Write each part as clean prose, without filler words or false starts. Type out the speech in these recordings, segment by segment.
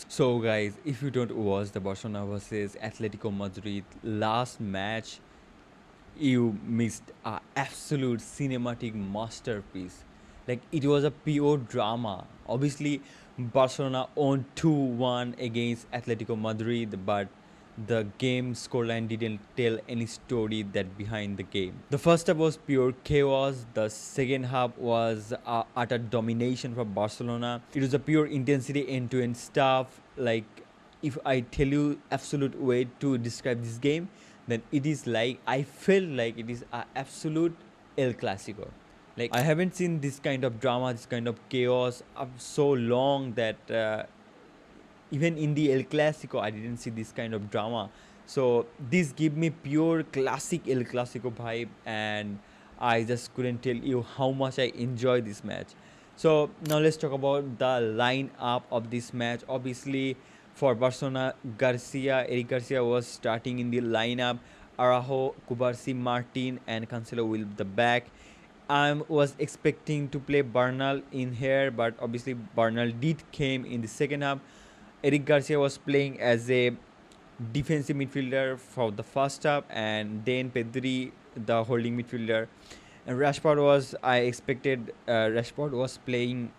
So guys, if you don't watch the Barcelona versus Atletico Madrid last match, you missed a absolute cinematic masterpiece. Like it was a pure drama. Obviously, Barcelona won 2-1 against Atletico Madrid, but the game scoreline didn't tell any story that behind the game. The first half was pure chaos. The second half was utter domination for Barcelona. It was a pure intensity end-to-end stuff. Like if I tell you absolute way to describe this game, then it is like I feel like it is a absolute El Clasico. Like I haven't seen this kind of drama, this kind of chaos of so long that even in the El Clasico, I didn't see this kind of drama. So this give me pure classic El Clasico vibe, and I just couldn't tell you how much I enjoy this match. So now let's talk about the lineup of this match. Obviously, for Barcelona, Eric Garcia was starting in the lineup. Araujo, Kubarsi, Martin, and Cancelo will be the back. I was expecting to play Bernal in here, but obviously Bernal did came in the second half. Eric Garcia was playing as a defensive midfielder for the first half, and then Pedri, the holding midfielder. And Rashford was, I expected Rashford was playing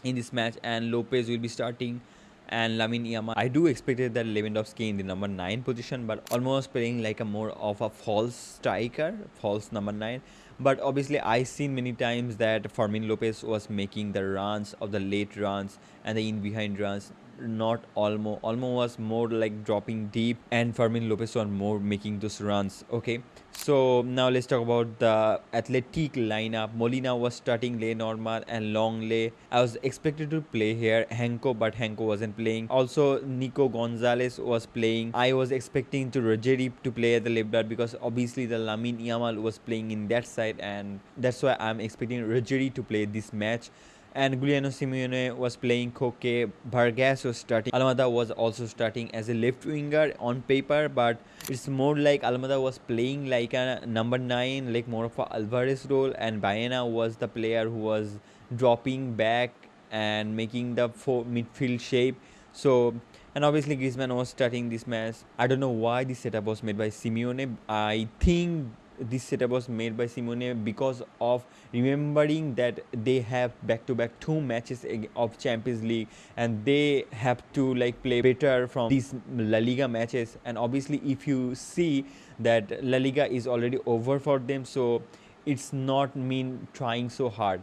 in this match, and Lopez will be starting, and Lamine Yamal. I do expected that Lewandowski in the number 9 position, but almost playing like a more of a false striker, false number 9. But obviously, I seen many times that Fermin Lopez was making the runs of the late runs and the in behind runs. Not Olmo was more like dropping deep, and Fermin Lopez was more making those runs. Okay, so now let's talk about the Athletic lineup. Molina was starting lay normal and long lay. I was expected to play here Henko, but Henko wasn't playing. Also, Nico Gonzalez was playing. I was expecting to Rogeri to play at the left back because obviously the Lamine Yamal was playing in that side, and that's why I'm expecting Rogeri to play this match. And Giuliano Simeone was playing Koke. Vargas was starting. Almada was also starting as a left winger on paper, but it's more like Almada was playing like a number 9, like more of a Alvarez role, and Baena was the player who was dropping back and making the midfield shape. So, and obviously Griezmann was starting this match. I don't know why this setup was made by Simeone. I think this setup was made by Simone because of remembering that they have back-to-back 2 matches of Champions League, and they have to like play better from these La Liga matches. And obviously, if you see that La Liga is already over for them, so it's not mean trying so hard.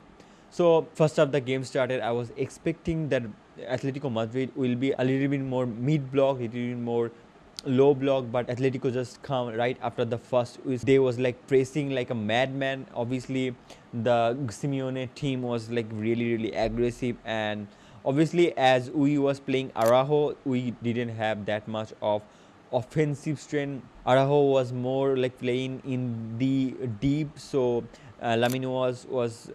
So first of the game started, I was expecting that Atletico Madrid will be a little bit more mid-block, a little bit more low block, but Atletico just come right after the first. They was like pressing like a madman. Obviously, the Simeone team was like really aggressive, and obviously as we was playing Araujo, we didn't have that much of offensive strength. Araujo was more like playing in the deep, so Lamine was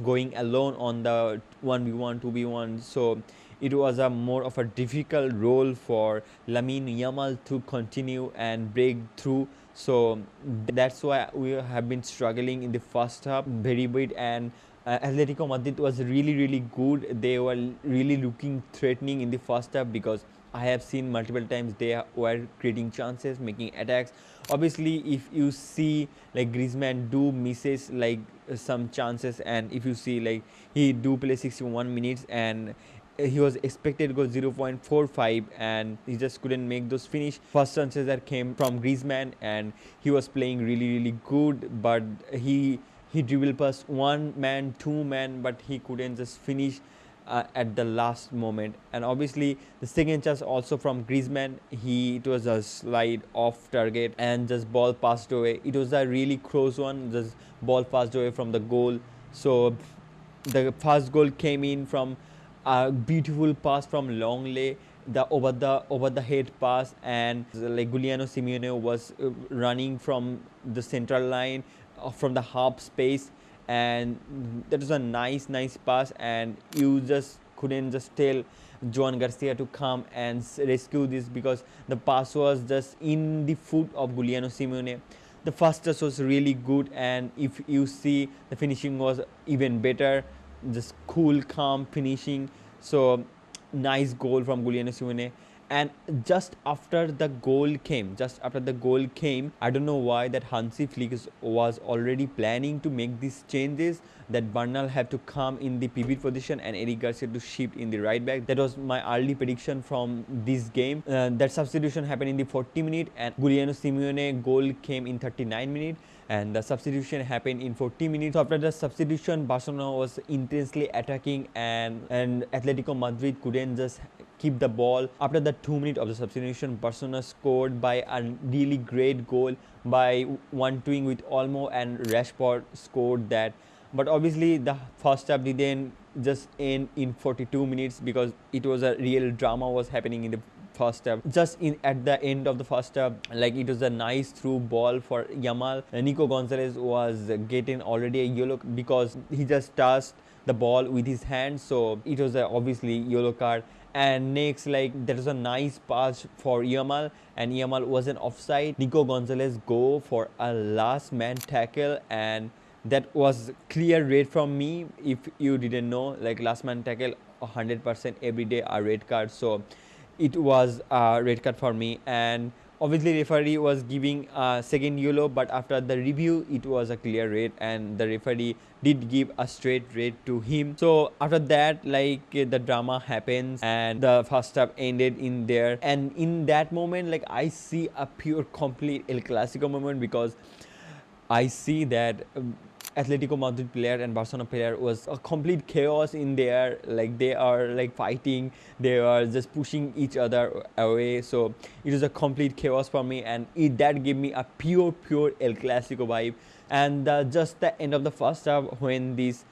going alone on the 1v1 2v1, so it was a more of a difficult role for Lamine Yamal to continue and break through. So that's why we have been struggling in the first half very bit, and Atletico Madrid was really good. They were really looking threatening in the first half because I have seen multiple times they were creating chances, making attacks. Obviously, if you see like Griezmann do misses like some chances, and if you see like he do play 61 minutes and he was expected to go 0.45 and he just couldn't make those finish. First chances that came from Griezmann, and he was playing really good, but he dribbled past one man, two man, but he couldn't just finish at the last moment. And obviously the second chance also from Griezmann, it was a slide off target and just ball passed away. It was a really close one, just ball passed away from the goal. So the first goal came in from a beautiful pass from Longley, the over the head pass, and like Giuliano Simeone was running from the central line from the half space, and that was a nice pass, and you just couldn't just tell Joan Garcia to come and rescue this because the pass was just in the foot of Giuliano Simeone. The first touch was really good, and if you see the finishing was even better, just cool calm finishing. So nice goal from Giuliano Simeone. And just after the goal came, I don't know why that Hansi Flick was already planning to make these changes, that Bernal have to come in the pivot position and Eric Garcia to shift in the right back. That was my early prediction from this game. That substitution happened in the 40 minute, and Giuliano Simeone goal came in 39 minute, and the substitution happened in 40 minutes. So after the substitution, Barcelona was intensely attacking, and Atletico Madrid couldn't just keep the ball. After the 2 minutes of the substitution, Barcelona scored by a really great goal by one-twing with Olmo, and Rashford scored that. But obviously the first half didn't just end in 42 minutes, because it was a real drama was happening in the first half. Just in at the end of the first half, like, it was a nice through ball for Yamal. Nico Gonzalez was getting already a yellow because he just touched the ball with his hand, so it was a obviously yellow card. And next, like, there was a nice pass for Yamal, and Yamal wasn't offside. Nico Gonzalez go for a last man tackle, and that was clear red from me. If you didn't know, like, last man tackle 100% every day a red card, so it was a red card for me. And obviously referee was giving a second yellow, but after the review it was a clear red, and the referee did give a straight red to him. So after that, like, the drama happens and the first half ended in there. And in that moment, like, I see a pure complete El Clasico moment, because I see that Atletico Madrid player and Barcelona player was a complete chaos in there. Like, they are like fighting, they are just pushing each other away. So it was a complete chaos for me, and that gave me a pure El Clasico vibe. And just the end of the first half, when this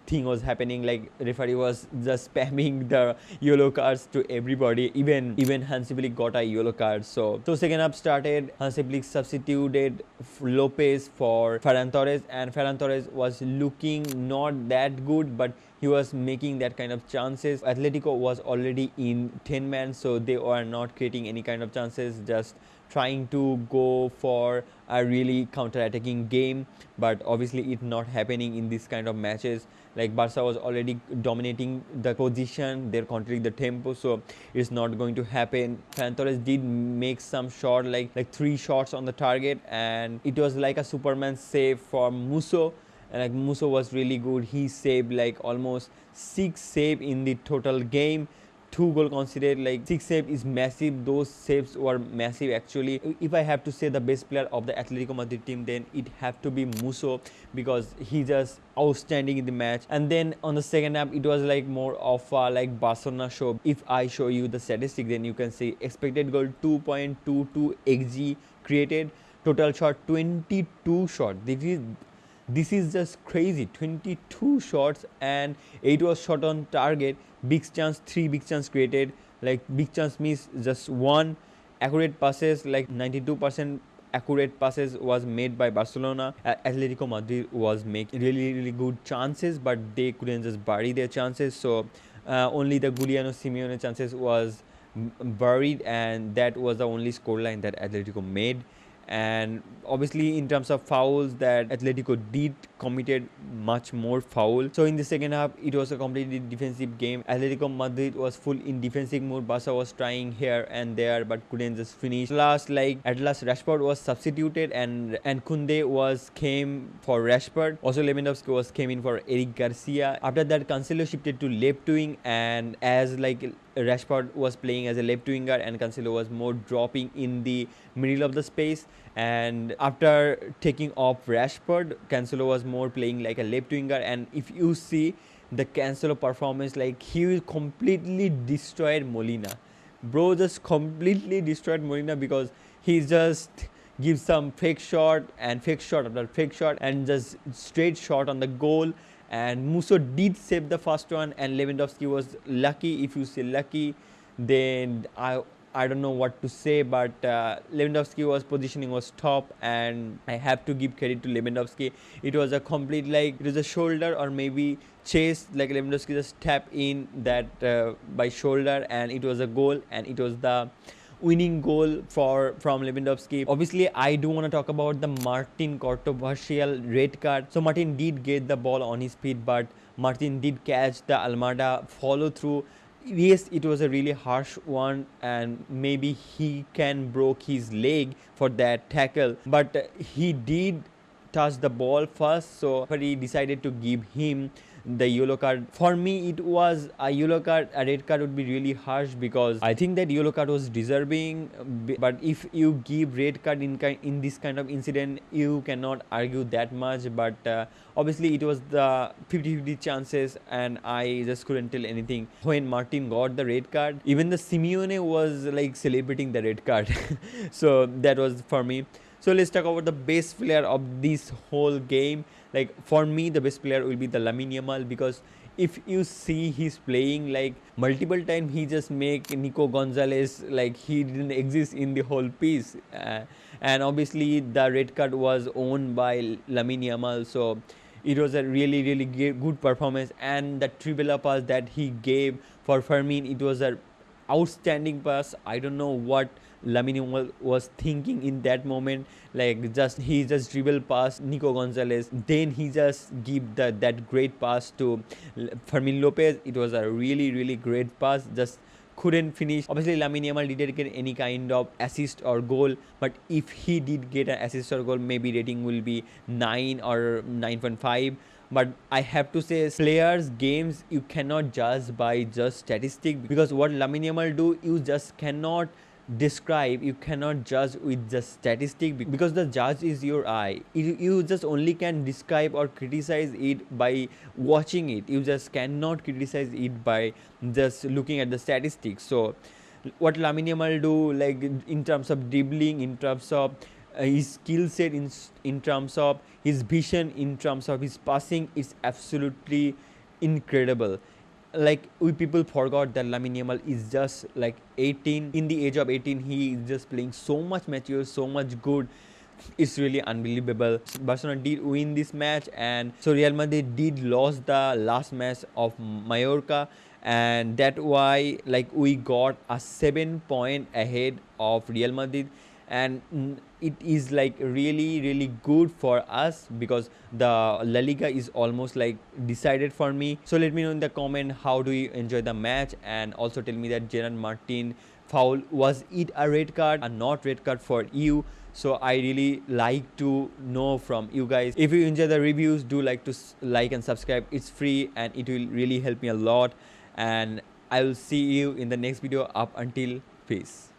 thing was happening, like, referee was just spamming the yellow cards to everybody. Even Hansi Flick got a yellow card. So second half started. Hansi Flick substituted Lopez for Ferran Torres, and Ferran Torres was looking not that good, but he was making that kind of chances. Atletico was already in 10 man, so they were not creating any kind of chances, just trying to go for a really counter-attacking game. But obviously it's not happening in this kind of matches. Like, Barca was already dominating the position, they're controlling the tempo, so it's not going to happen. Ferran Torres did make some shot, like 3 shots on the target, and it was like a Superman save for Musso. And like, Musso was really good. He saved like almost 6 save in the total game. 2 goal considered, like 6 save is massive. Those saves were massive actually. If I have to say the best player of the Atletico Madrid team, then it have to be Musso, because he just outstanding in the match. And then on the second half, it was like more of a like Barcelona show. If I show you the statistic, then you can see expected goal 2.22 xg created, total shot 22 shot. This is just crazy. 22 shots and 8 was shot on target. Big chance, 3 big chance created. Like, big chance means just 1. Accurate passes, like 92% accurate passes was made by Barcelona. Atletico Madrid was making really good chances, but they couldn't just bury their chances. So only the Giuliano Simeone chances was buried, and that was the only scoreline that Atletico made. And obviously in terms of fouls, that Atletico did committed much more foul. So in the second half, it was a completely defensive game. Atletico Madrid was full in defensive mode. Barca was trying here and there, but couldn't just finish. At last Rashford was substituted, and Koundé came for Rashford. Also Lewandowski came in for Eric Garcia. After that, Cancelo shifted to left wing, and as like Rashford was playing as a left winger, and Cancelo was more dropping in the middle of the space. And after taking off Rashford, Cancelo was more playing like a left winger. And if you see the Cancelo performance, like, he completely destroyed Molina. Bro just completely destroyed Molina, because he just gives some fake shot and fake shot after fake shot, and just straight shot on the goal. And Musso did save the first one, and Lewandowski was lucky. If you say lucky, then I don't know what to say, but Lewandowski positioning was top, and I have to give credit to Lewandowski. It was a complete, like, it was a shoulder or maybe chase, like Lewandowski just tapped in that by shoulder, and it was a goal, and it was the winning goal from Lewandowski. Obviously, I do want to talk about the Martin controversial red card. So Martin did get the ball on his feet, but Martin did catch the Almada follow through. Yes, it was a really harsh one, and maybe he can broke his leg for that tackle, but he did touch the ball first, so he decided to give him the yellow card. For me, it was a yellow card. A red card would be really harsh, because I think that yellow card was deserving. But if you give red card in this kind of incident, you cannot argue that much. But obviously, it was the 50-50 chances, and I just couldn't tell anything. When Martin got the red card, even the Simeone was like celebrating the red card. So that was for me. So let's talk about the best player of this whole game. Like for me, the best player will be the Lamine Yamal, because if you see he's playing like multiple times, he just make Nico Gonzalez like he didn't exist in the whole piece. And obviously the red card was owned by Lamine Yamal, so it was a really good performance. And the trivela pass that he gave for Fermin, it was a outstanding pass. I don't know what Lamine was thinking in that moment. Like he just dribble past Nico Gonzalez, then he just give that great pass to Fermin Lopez. It was a really great pass. Just couldn't finish. Obviously, Lamine Yamal didn't get any kind of assist or goal, but if he did get an assist or goal, maybe rating will be 9 or 9.5. But I have to say, players games you cannot judge by just statistic, because what Lamine Yamal do, you just cannot describe, you cannot judge with just statistic, because the judge is your eye. You just only can describe or criticize it by watching it. You just cannot criticize it by just looking at the statistics. So what Lamine Yamal do, like in terms of dribbling, in terms of his skill set, in terms of his vision, in terms of his passing, is absolutely incredible. Like we people forgot that Lamine Yamal is just like 18. In the age of 18, he is just playing so much mature, so much good. It's really unbelievable. Barcelona did win this match, and so Real Madrid did lost the last match of Mallorca, and that why like we got a 7 point ahead of Real Madrid. And it is like really good for us, because the La Liga is almost like decided for me. So let me know in the comment how do you enjoy the match, and also tell me that Gerard Martin foul, was it a red card or not red card for you? So I really like to know from you guys. If you enjoy the reviews, do like to like and subscribe. It's free and it will really help me a lot, and I will see you in the next video. Up until peace.